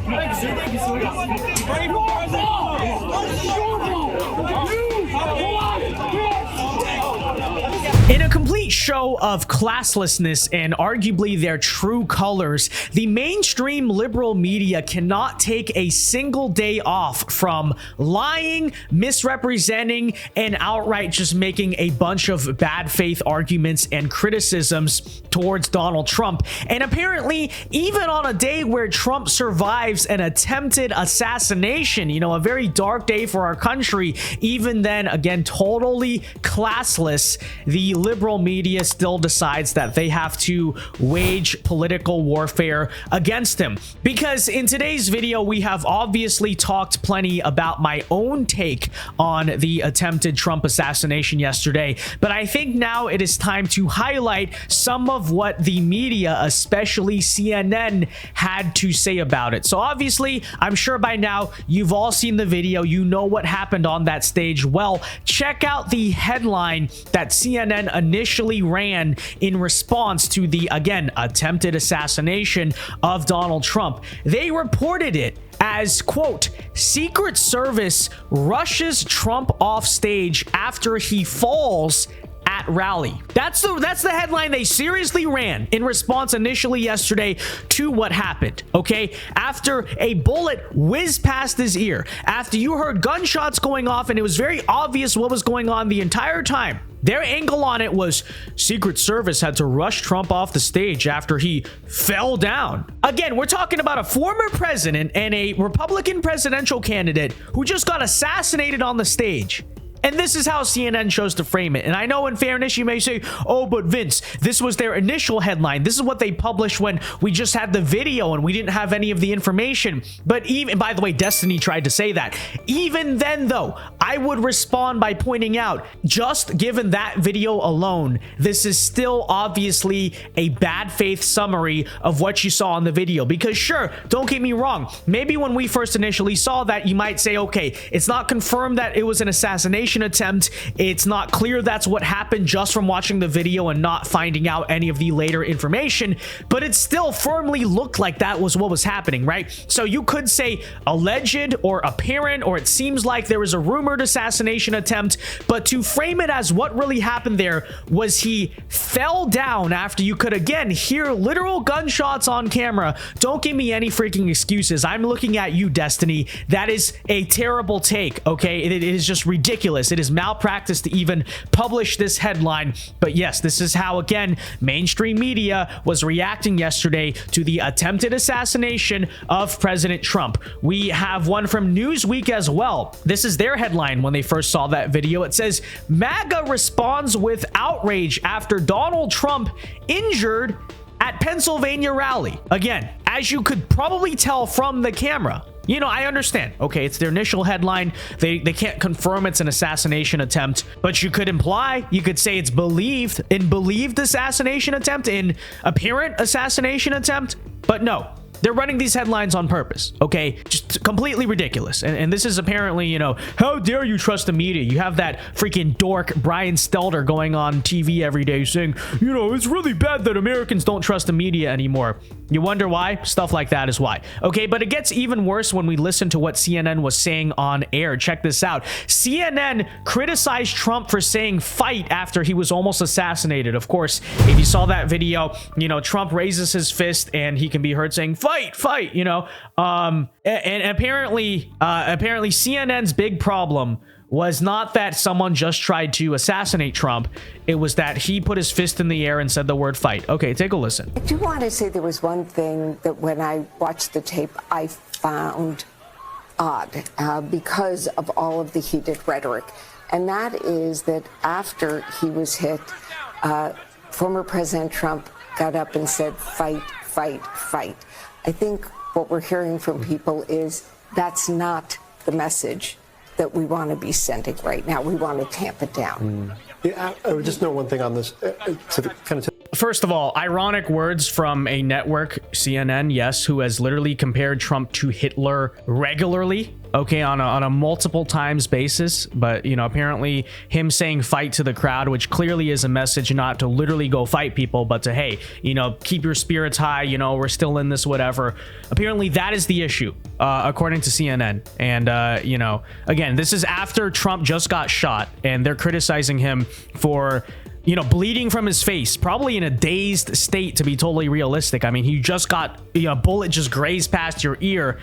In a complete show of classlessness and arguably their true colors, the mainstream liberal media cannot take a single day off from lying, misrepresenting, and outright just making a bunch of bad faith arguments and criticisms towards Donald Trump. And apparently, even on a day where Trump survives an attempted assassination, you know, a very dark day for our country, even then, again, totally classless, the liberal media still decides that they have to wage political warfare against him. Because in today's video, we have obviously talked plenty about my own take on the attempted Trump assassination yesterday, but I think now it is time to highlight some of what the media, especially CNN, had to say about it. So obviously, I'm sure by now you've all seen the video, you know what happened on that stage. Well, check out the headline that CNN initially ran in response to the, again, attempted assassination of Donald Trump. They reported it as, quote, Secret Service rushes Trump off stage after he falls at rally. That's the headline they seriously ran in response initially yesterday to what happened, okay? After a bullet whizzed past his ear, after you heard gunshots going off and it was very obvious what was going on the entire time, their angle on it was Secret Service had to rush Trump off the stage after he fell down. Again, we're talking about a former president and a Republican presidential candidate who just got assassinated on the stage. And this is how CNN chose to frame it. And I know in fairness, you may say, oh, but Vince, this was their initial headline. This is what they published when we just had the video and we didn't have any of the information. But even, by the way, Destiny tried to say that. Even then, though, I would respond by pointing out, just given that video alone, this is still obviously a bad faith summary of what you saw in the video. Because sure, don't get me wrong. Maybe when we first initially saw that, you might say, okay, it's not confirmed that it was an assassination attempt. It's not clear that's what happened just from watching the video and not finding out any of the later information, but it still firmly looked like that was what was happening, right? So you could say alleged or apparent, or it seems like there was a rumored assassination attempt, but to frame it as what really happened there was he fell down after you could again hear literal gunshots on camera. Don't give me any freaking excuses. I'm looking at you, Destiny. That is a terrible take, okay? It is just ridiculous. It is malpractice to even publish this headline. But yes, this is how, again, mainstream media was reacting yesterday to the attempted assassination of President Trump. We have one from Newsweek as well. This is their headline when they first saw that video. It says, MAGA responds with outrage after Donald Trump injured at Pennsylvania rally. Again, as you could probably tell from the camera, you know, I understand. Okay, it's their initial headline. They can't confirm it's an assassination attempt, but you could imply, you could say it's believed assassination attempt, in apparent assassination attempt, but no. They're running these headlines on purpose, okay? Just completely ridiculous. And this is apparently, you know, how dare you trust the media? You have that freaking dork Brian Stelter going on TV every day saying, you know, it's really bad that Americans don't trust the media anymore. You wonder why? Stuff like that is why. Okay, but it gets even worse when we listen to what CNN was saying on air. Check this out. CNN criticized Trump for saying fight after he was almost assassinated. Of course, if you saw that video, you know, Trump raises his fist and he can be heard saying fight, you know. And apparently CNN's big problem was not that someone just tried to assassinate Trump. It was that he put his fist in the air and said the word fight. Okay, take a listen. I do want to say there was one thing that when I watched the tape, I found odd because of all of the heated rhetoric. And that is that after he was hit, former President Trump got up and said, fight, fight, fight. I think what we're hearing from people is that's not the message that we want to be sending right now. We want to tamp it down. Yeah, I would just know one thing on this. First of all, ironic words from a network, CNN, yes, who has literally compared Trump to Hitler regularly. okay, on a multiple times basis. But, you know, apparently him saying fight to the crowd, which clearly is a message not to literally go fight people, but to, hey, you know, keep your spirits high, you know, we're still in this, whatever. Apparently that is the issue, according to CNN. And, you know, again, this is after Trump just got shot, and they're criticizing him for, you know, bleeding from his face, probably in a dazed state, to be totally realistic. I mean, he just got, you know, a bullet just grazed past your ear.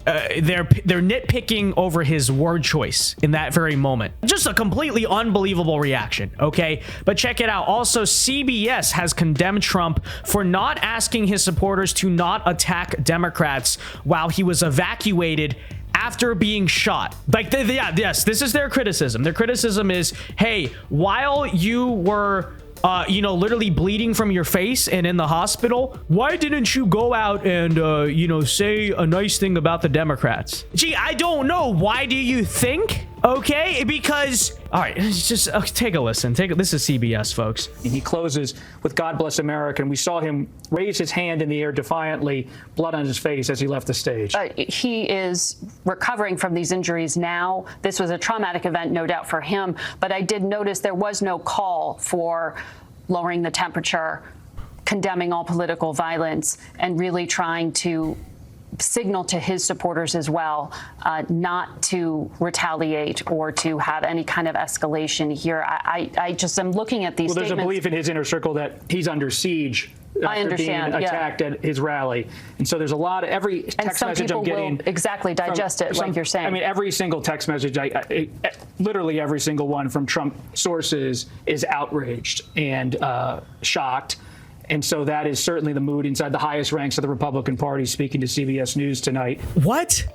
They're nitpicking over his word choice in that very moment. Just a completely unbelievable reaction, okay? But check it out. Also, CBS has condemned Trump for not asking his supporters to not attack Democrats while he was evacuated after being shot. Like, yes, this is their criticism. Their criticism is, hey, while you were you know, literally bleeding from your face and in the hospital, why didn't you go out and, you know, say a nice thing about the Democrats? Gee, I don't know. Why do you think? Okay, because, all right, just take a listen. This is CBS, folks. He closes with God Bless America, and we saw him raise his hand in the air defiantly, blood on his face as he left the stage. He is recovering from these injuries now. This was a traumatic event, no doubt, for him, but I did notice there was no call for lowering the temperature, condemning all political violence, and really trying to signal to his supporters as well not to retaliate or to have any kind of escalation here. I just am looking at these statements. There's a belief in his inner circle that he's under siege after being attacked at his rally. And so there's a lot of every text message I'm getting. Will exactly digest it like you're saying. I mean, every single text message, literally every single one from Trump sources is outraged and shocked. And so that is certainly the mood inside the highest ranks of the Republican Party, speaking to CBS News tonight. What?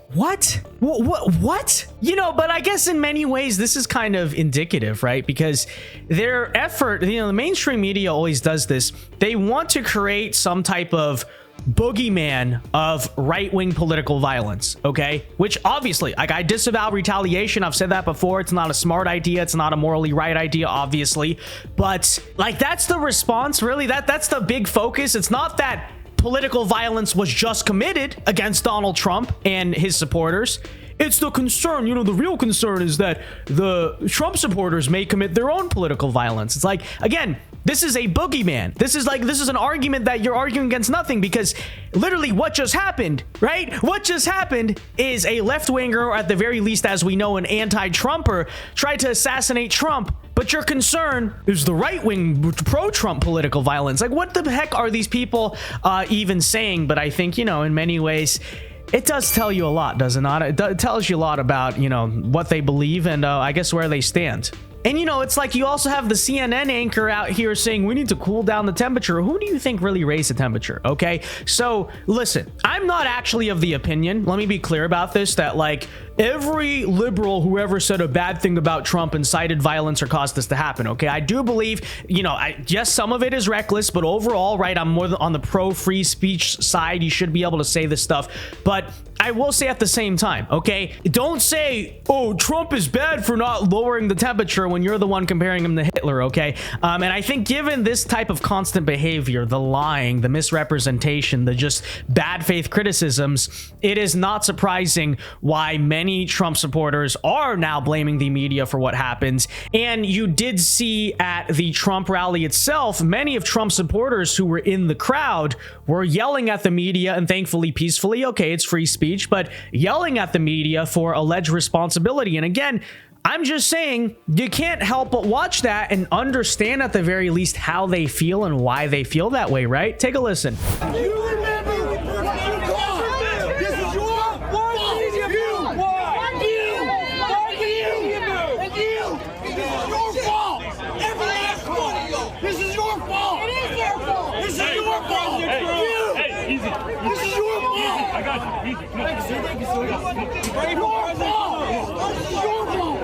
You know, but I guess in many ways, this is kind of indicative, right? Because their effort, you know, the mainstream media always does this. They want to create some type of boogeyman of right-wing political violence, okay? Which obviously, like, I disavow retaliation. I've said that before. It's not a smart idea. It's not a morally right idea, obviously. But like, that's the response, really. That's the big focus. It's not that political violence was just committed against Donald Trump and his supporters. It's the concern, you know, the real concern is that the Trump supporters may commit their own political violence. It's like, again, this is a boogeyman. This is an argument that you're arguing against nothing, because literally what just happened, right? What just happened is a left-winger, or at the very least, as we know, an anti-Trumper, tried to assassinate Trump. But your concern is the right-wing pro-Trump political violence. Like, what the heck are these people even saying? But I think, you know, in many ways, it does tell you a lot, does it not? It tells you a lot about, you know, what they believe and I guess where they stand. And, you know, it's like you also have the CNN anchor out here saying we need to cool down the temperature. Who do you think really raised the temperature? Okay, so listen, I'm not actually of the opinion, let me be clear about this, that like every liberal who ever said a bad thing about Trump incited violence or caused this to happen. Okay, I do believe, you know, yes, some of it is reckless, but overall, right, I'm more on the pro free speech side. You should be able to say this stuff. But I will say at the same time, okay, don't say, oh, Trump is bad for not lowering the temperature when you're the one comparing him to Hitler, okay? And I think given this type of constant behavior, the lying, the misrepresentation, the just bad faith criticisms, it is not surprising why many Trump supporters are now blaming the media for what happens. And you did see at the Trump rally itself, many of Trump supporters who were in the crowd were yelling at the media, and thankfully peacefully, okay, it's free speech, but yelling at the media for alleged responsibility. And again, I'm just saying, you can't help but watch that and understand at the very least how they feel and why they feel that way, right? Take a listen. You remember what you caused. This is your fault. This is your fault. Every last one of you. This is your fault. It is your fault. This is your fault. Hey, easy. This is your fault. I got you. Easy. Thank you, sir. Your fault. This is your fault.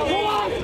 You want this.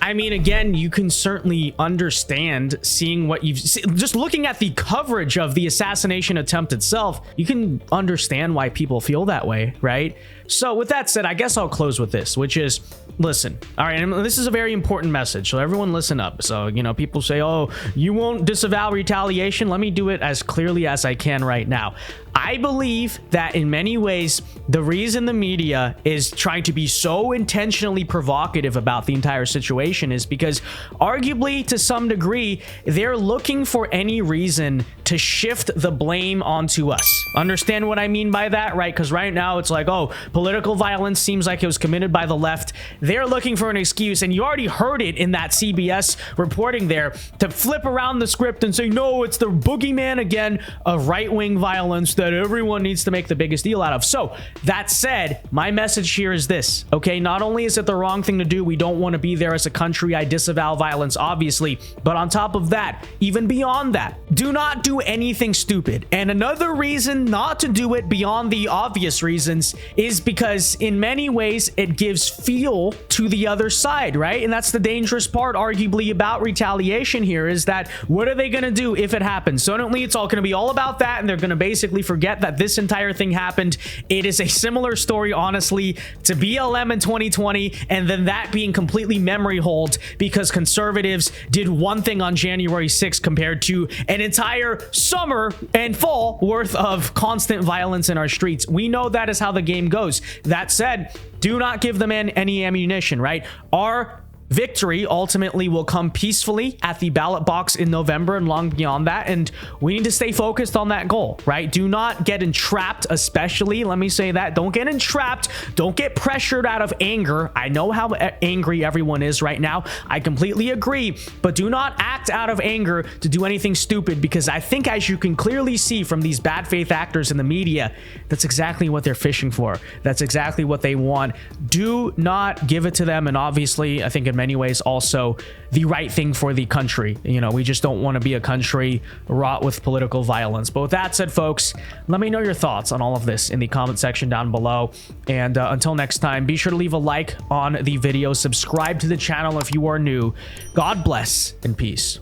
I mean, again, you can certainly understand seeing what you've just looking at the coverage of the assassination attempt itself. You can understand why people feel that way, right? So with that said, I guess I'll close with this, which is, listen, all right, and this is a very important message, so everyone listen up. So, you know, people say, oh, you won't disavow retaliation. Let me do it as clearly as I can right now. I believe that in many ways, the reason the media is trying to be so intentionally provocative about the entire situation is because arguably to some degree, they're looking for any reason to shift the blame onto us. Understand what I mean by that, right? Because right now it's like, oh, political violence seems like it was committed by the left. They're looking for an excuse, and you already heard it in that CBS reporting there, to flip around the script and say, no, it's the boogeyman again of right-wing violence that everyone needs to make the biggest deal out of. So that said, my message here is this, okay? Not only is it the wrong thing to do, we don't want to be there as a country. I disavow violence, obviously, but on top of that, even beyond that, do not do anything stupid. And another reason not to do it beyond the obvious reasons is because in many ways it gives fuel to the other side, right? And that's the dangerous part, arguably, about retaliation here, is that what are they going to do if it happens? Suddenly it's all going to be all about that, and they're going to basically forget that this entire thing happened. It is a similar story, honestly, to BLM in 2020, and then that being completely memory hold because conservatives did one thing on January 6th compared to an entire summer and fall worth of constant violence in our streets. We know that is how the game goes. That said, do not give them any ammunition, right? Our victory ultimately will come peacefully at the ballot box in November and long beyond that, and we need to stay focused on that goal, right? Do not get entrapped, especially, let me say that, don't get entrapped, don't get pressured out of anger. I know how angry everyone is right now. I completely agree, but do not act out of anger to do anything stupid, because I think, as you can clearly see from these bad faith actors in the media, that's exactly what they're fishing for. That's exactly what they want. Do not give it to them, and obviously, I think in many ways also the right thing for the country. You know, we just don't want to be a country wrought with political violence. But with that said, folks, let me know your thoughts on all of this in the comment section down below. And until next time, be sure to leave a like on the video, subscribe to the channel if you are new. God bless and peace.